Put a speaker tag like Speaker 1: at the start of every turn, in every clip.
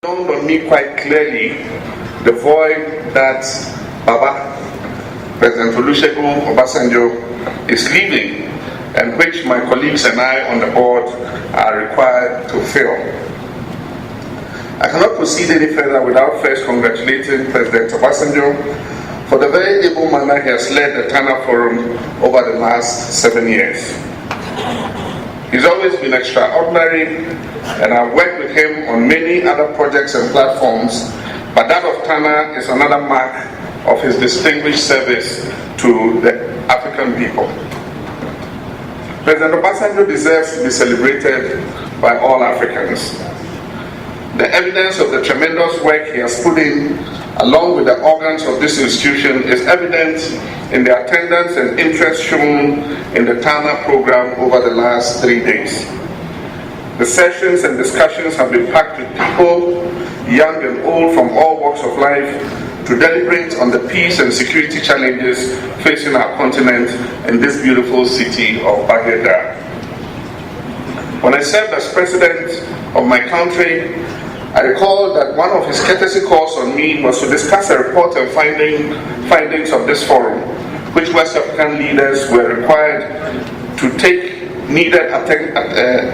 Speaker 1: dawned on me quite clearly the void that Baba, President Olusegun Obasanjo, is leaving, and which my colleagues and I on the board are required to fill. I cannot proceed any further without first congratulating President Obasanjo for the very able manner he has led the Tana Forum over the last 7 years. He's always been extraordinary, and I've worked with him on many other projects and platforms, but that of Tana is another mark of his distinguished service to the African people. President Obasanjo deserves to be celebrated by all Africans. The evidence of the tremendous work he has put in, along with the organs of this institution, is evident in the attendance and interest shown in the Tana program over the last 3 days. The sessions and discussions have been packed with people, young and old, from all walks of life, to deliberate on the peace and security challenges facing our continent in this beautiful city of Baghdad. When I served as president of my country, I recall that one of his courtesy calls on me was to discuss a report and findings of this forum, which West African leaders were required to take needed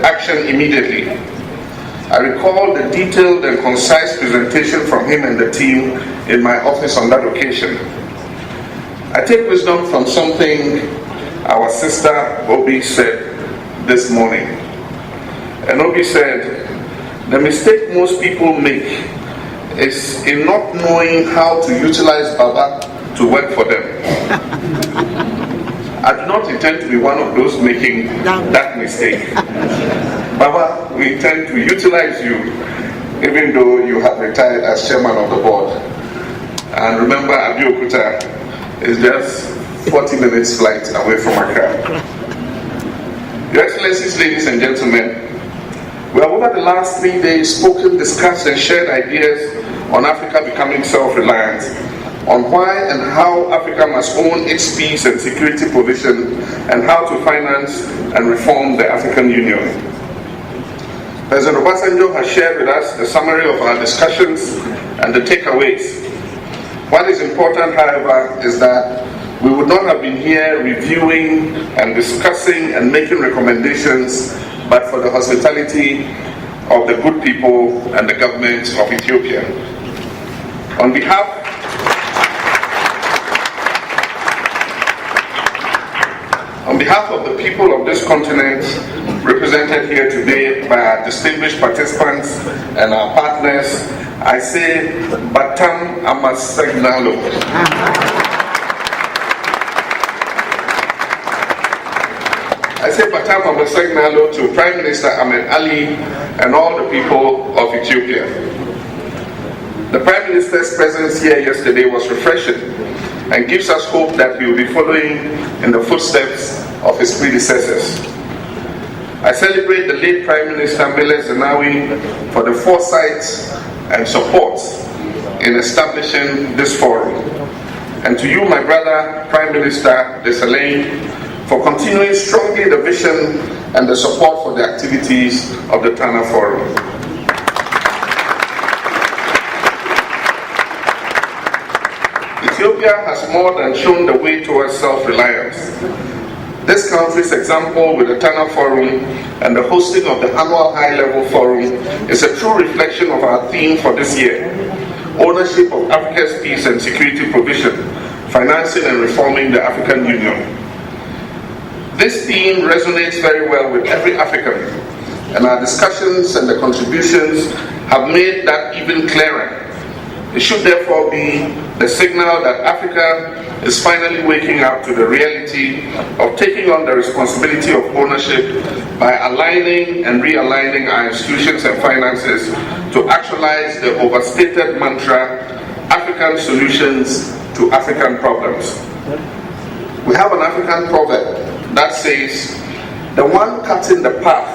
Speaker 1: action immediately. I recall the detailed and concise presentation from him and the team in my office on that occasion. I take wisdom from something our sister Obi said this morning. And Obi said, the mistake most people make is in not knowing how to utilize Baba to work for them. I do not intend to be one of those making that mistake. Baba, we intend to utilize you, even though you have retired as chairman of the board. And remember, Abeokuta is just 40 minutes flight away from Accra. Your Excellencies, ladies and gentlemen, we have over the last 3 days spoken, discussed, and shared ideas on Africa becoming self-reliant, on why and how Africa must own its peace and security provision, and how to finance and reform the African Union. President Obasanjo has shared with us the summary of our discussions and the takeaways. What is important, however, is that we would not have been here reviewing and discussing and making recommendations but for the hospitality of the good people and the government of Ethiopia. On behalf of the people of this continent, represented here today by our distinguished participants and our partners, I say, Batam Amasegnalo. I say Batam Amasegnalo to Prime Minister Ahmed Ali and all the people of Ethiopia. The Prime Minister's presence here yesterday was refreshing and gives us hope that he will be following in the footsteps of his predecessors. I celebrate the late Prime Minister Meles Zenawi for the foresight and support in establishing this forum. And to you, my brother, Prime Minister Desalegn, for continuing strongly the vision and the support for the activities of the Tana Forum. Ethiopia has more than shown the way towards self-reliance. This country's example with the Tana Forum and the hosting of the annual high-level forum is a true reflection of our theme for this year: ownership of Africa's peace and security provision, financing and reforming the African Union. This theme resonates very well with every African, and our discussions and the contributions have made that even clearer. It should therefore be the signal that Africa is finally waking up to the reality of taking on the responsibility of ownership by aligning and realigning our institutions and finances to actualize the overstated mantra, African solutions to African problems. We have an African proverb that says, the one cutting the path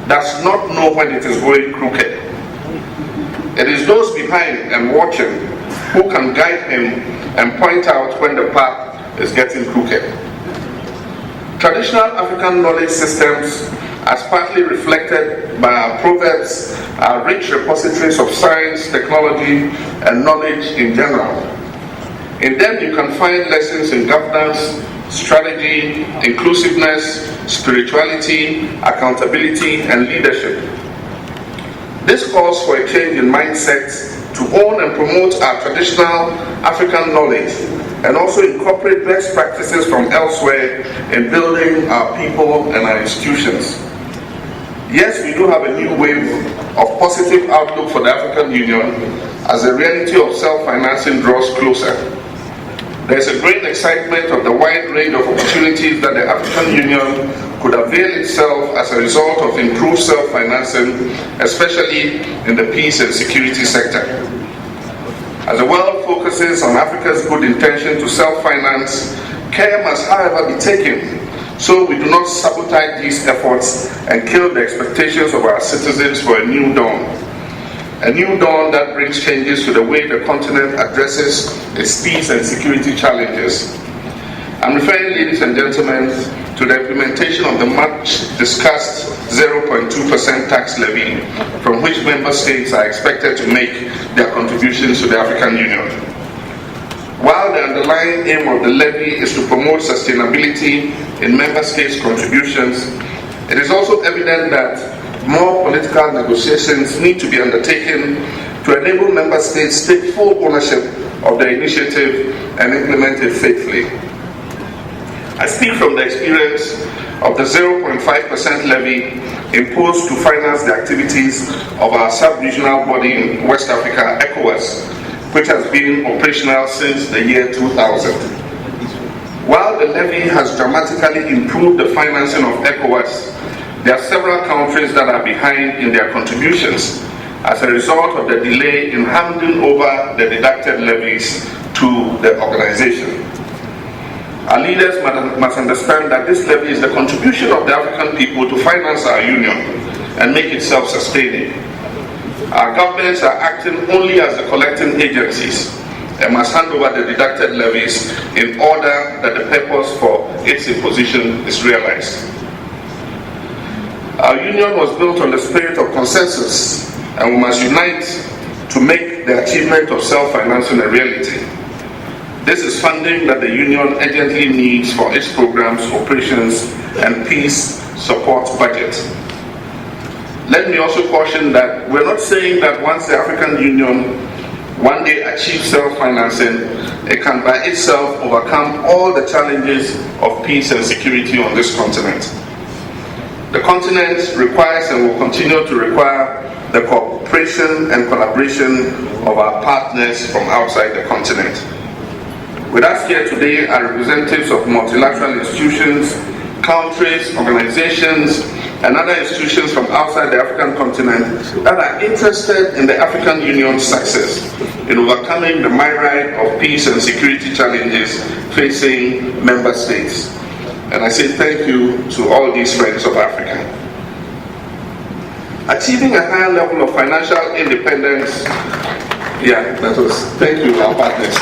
Speaker 1: does not know when it is going crooked. It is those behind and watching who can guide him and point out when the path is getting crooked. Traditional African knowledge systems as partly reflected by our proverbs, are rich repositories of science, technology, and knowledge in general. In them you can find lessons in governance, strategy, inclusiveness, spirituality, accountability, and leadership. This calls for a change in mindset to own and promote our traditional African knowledge and also incorporate best practices from elsewhere in building our people and our institutions. Yes, we do have a new wave of positive outlook for the African Union as the reality of self-financing draws closer. There is a great excitement of the wide range of opportunities that the African Union could avail itself as a result of improved self-financing, especially in the peace and security sector. As the world focuses on Africa's good intention to self-finance, care must, however, be taken so we do not sabotage these efforts and kill the expectations of our citizens for a new dawn. A new dawn that brings changes to the way the continent addresses its peace and security challenges. I'm referring, ladies and gentlemen, to the implementation of the much-discussed 0.2% tax levy, from which member states are expected to make their contributions to the African Union. While the underlying aim of the levy is to promote sustainability in member states' contributions, it is also evident that more political negotiations need to be undertaken to enable member states to take full ownership of the initiative and implement it faithfully. I speak from the experience of the 0.5% levy imposed to finance the activities of our sub-regional body in West Africa, ECOWAS, which has been operational since the year 2000. While the levy has dramatically improved the financing of ECOWAS, there are several countries that are behind in their contributions as a result of the delay in handing over the deducted levies to the organization. Our leaders must understand that this levy is the contribution of the African people to finance our union and make it self-sustaining. Our governments are acting only as the collecting agencies and must hand over the deducted levies in order that the purpose for its imposition is realized. Our union was built on the spirit of consensus, and we must unite to make the achievement of self-financing a reality. This is funding that the union urgently needs for its programs, operations, and peace support budget. Let me also caution that we're not saying that once the African Union one day achieves self-financing, it can by itself overcome all the challenges of peace and security on this continent. The continent requires and will continue to require the cooperation and collaboration of our partners from outside the continent. With us here today are representatives of multilateral institutions, countries, organizations, and other institutions from outside the African continent that are interested in the African Union's success in overcoming the myriad of peace and security challenges facing member states. And I say thank you to all these friends of Africa. Achieving a higher level of financial independence, thank you, our partners.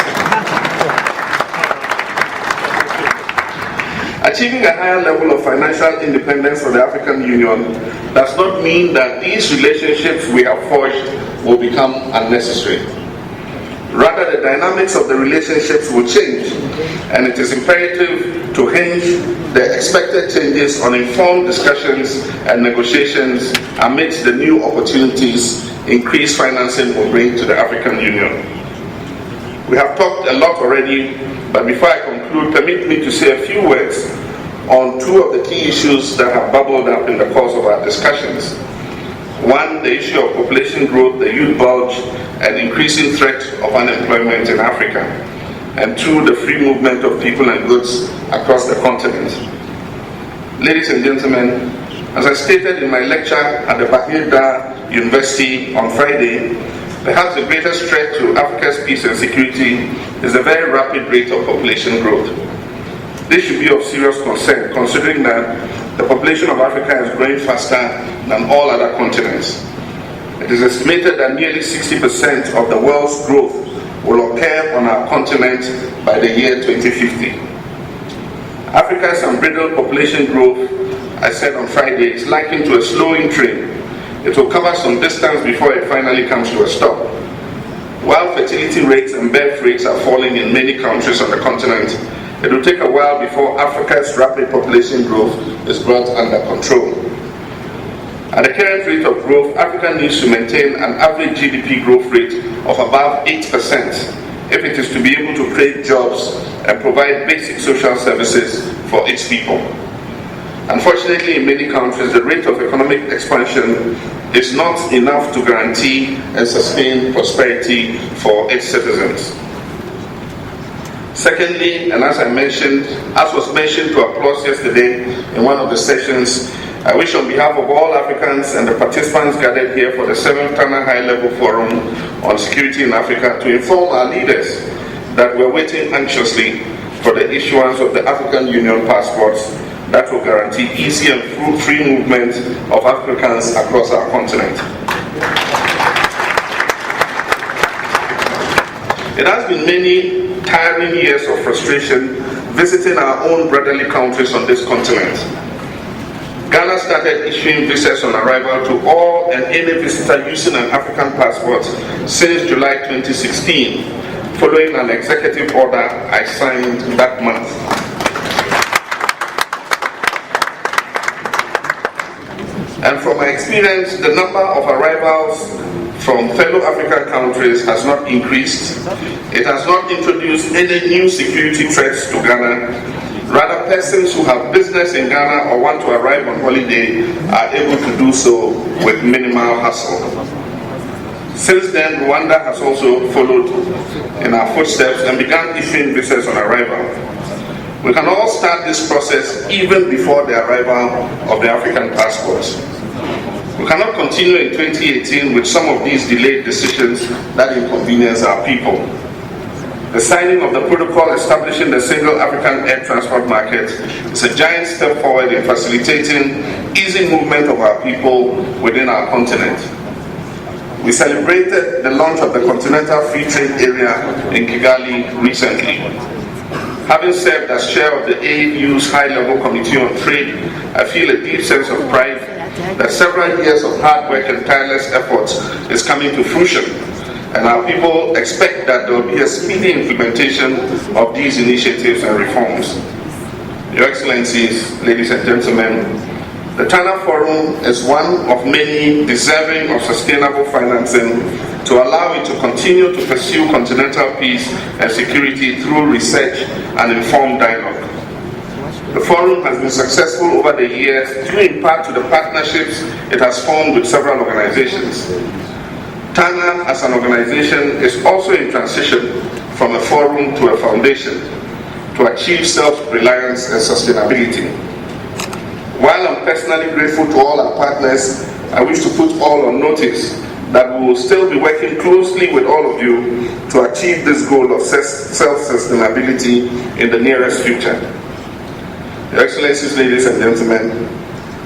Speaker 1: Achieving a higher level of financial independence for the African Union does not mean that these relationships we have forged will become unnecessary. Rather, the dynamics of the relationships will change, and it is imperative to hinge the expected changes on informed discussions and negotiations amidst the new opportunities increased financing will bring to the African Union. We have talked a lot already, but before I conclude, permit me to say a few words on two of the key issues that have bubbled up in the course of our discussions. One, the issue of population growth, the youth bulge, and increasing threat of unemployment in Africa. And two, the free movement of people and goods across the continent. Ladies and gentlemen, as I stated in my lecture at the Bahir Dar University on Friday, perhaps the greatest threat to Africa's peace and security is the very rapid rate of population growth. This should be of serious concern, considering that the population of Africa is growing faster than all other continents. It is estimated that nearly 60% of the world's growth will occur on our continent by the year 2050. Africa's unbridled population growth I said on Friday, is likened to a slowing train. It will cover some distance before it finally comes to a stop. While fertility rates and birth rates are falling in many countries on the continent, it will take a while before Africa's rapid population growth is brought under control. At the current rate of growth, Africa needs to maintain an average GDP growth rate of above 8% if it is to be able to create jobs and provide basic social services for its people. Unfortunately, in many countries, the rate of economic expansion is not enough to guarantee and sustain prosperity for its citizens. Secondly, and as was mentioned to applause yesterday in one of the sessions, I wish on behalf of all Africans and the participants gathered here for the 7th Tana High-Level Forum on Security in Africa to inform our leaders that we're waiting anxiously for the issuance of the African Union passports that will guarantee easy and free movement of Africans across our continent. It has been many tiring years of frustration visiting our own brotherly countries on this continent. Ghana started issuing visas on arrival to all and any visitor using an African passport since July 2016, following an executive order I signed that month. And from my experience, the number of arrivals from fellow African countries has not increased. It has not introduced any new security threats to Ghana. Rather, persons who have business in Ghana or want to arrive on holiday are able to do so with minimal hassle. Since then, Rwanda has also followed in our footsteps and began issuing visas on arrival. We can all start this process even before the arrival of the African passports. We cannot continue in 2018 with some of these delayed decisions that inconvenience our people. The signing of the protocol establishing the single African air transport market is a giant step forward in facilitating easy movement of our people within our continent. We celebrated the launch of the Continental Free Trade Area in Kigali recently. Having served as chair of the AU's High-Level Committee on Trade, I feel a deep sense of pride that several years of hard work and tireless efforts is coming to fruition, and our people expect that there will be a speedy implementation of these initiatives and reforms. Your Excellencies, ladies and gentlemen, the Tana Forum is one of many deserving of sustainable financing to allow it to continue to pursue continental peace and security through research and informed dialogue. The Forum has been successful over the years due in part to the partnerships it has formed with several organizations. Tana as an organization is also in transition from a forum to a foundation to achieve self-reliance and sustainability. While I'm personally grateful to all our partners, I wish to put all on notice that we will still be working closely with all of you to achieve this goal of self-sustainability in the nearest future. Your Excellencies, ladies and gentlemen,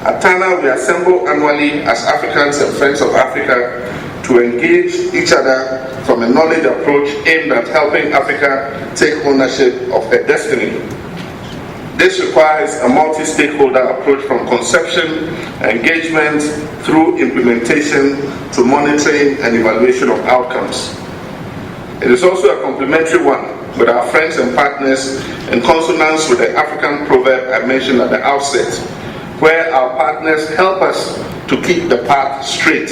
Speaker 1: at Tana we assemble annually as Africans and Friends of Africa to engage each other from a knowledge approach aimed at helping Africa take ownership of her destiny. This requires a multi-stakeholder approach from conception, engagement, through implementation to monitoring and evaluation of outcomes. It is also a complementary one with our friends and partners in consonance with the African proverb I mentioned at the outset, where our partners help us to keep the path straight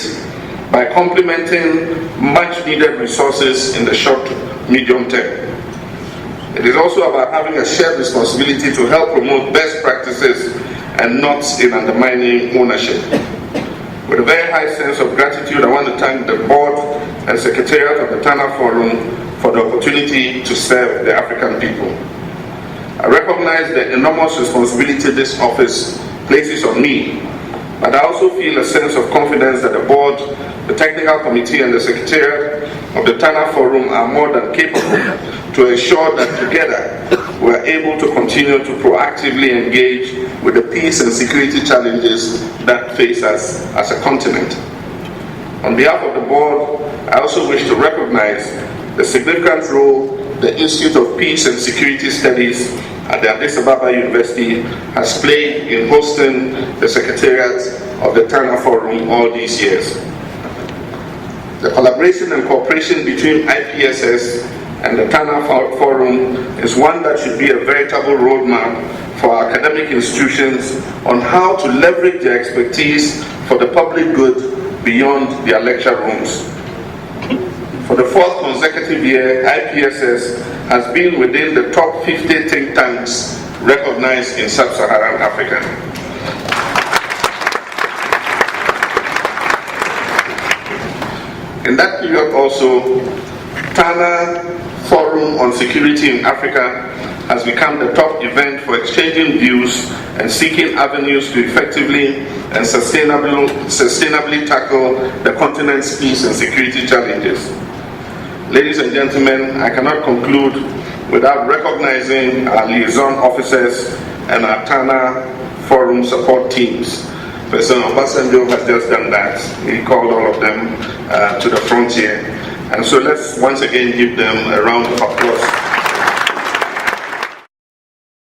Speaker 1: by complementing much needed resources in the short, medium term. It is also about having a shared responsibility to help promote best practices and not in undermining ownership. With a very high sense of gratitude, I want to thank the board and secretariat of the Tana Forum for the opportunity to serve the African people. I recognize the enormous responsibility this office places on me, but I also feel a sense of confidence that the board, the technical committee and the secretariat of the Tana Forum are more than capable to ensure that together we are able to continue to proactively engage with the peace and security challenges that face us as a continent. On behalf of the board, I also wish to recognize the significant role the Institute of Peace and Security Studies at the Addis Ababa University has played in hosting the Secretariat of the Tana Forum all these years. The collaboration and cooperation between IPSS and the Tana Forum is one that should be a veritable roadmap for our academic institutions on how to leverage their expertise for the public good beyond their lecture rooms. For the fourth consecutive year, IPSS has been within the top 50 think tanks recognized in sub-Saharan Africa. In that period also, Tana Forum on Security in Africa has become the top event for exchanging views and seeking avenues to effectively and sustainably tackle the continent's peace and security challenges. Ladies and gentlemen, I cannot conclude without recognizing our liaison officers and our Tana Forum support teams. President Obasanjo has just done that. He called all of them to the frontier. And so let's once again give them a round of applause.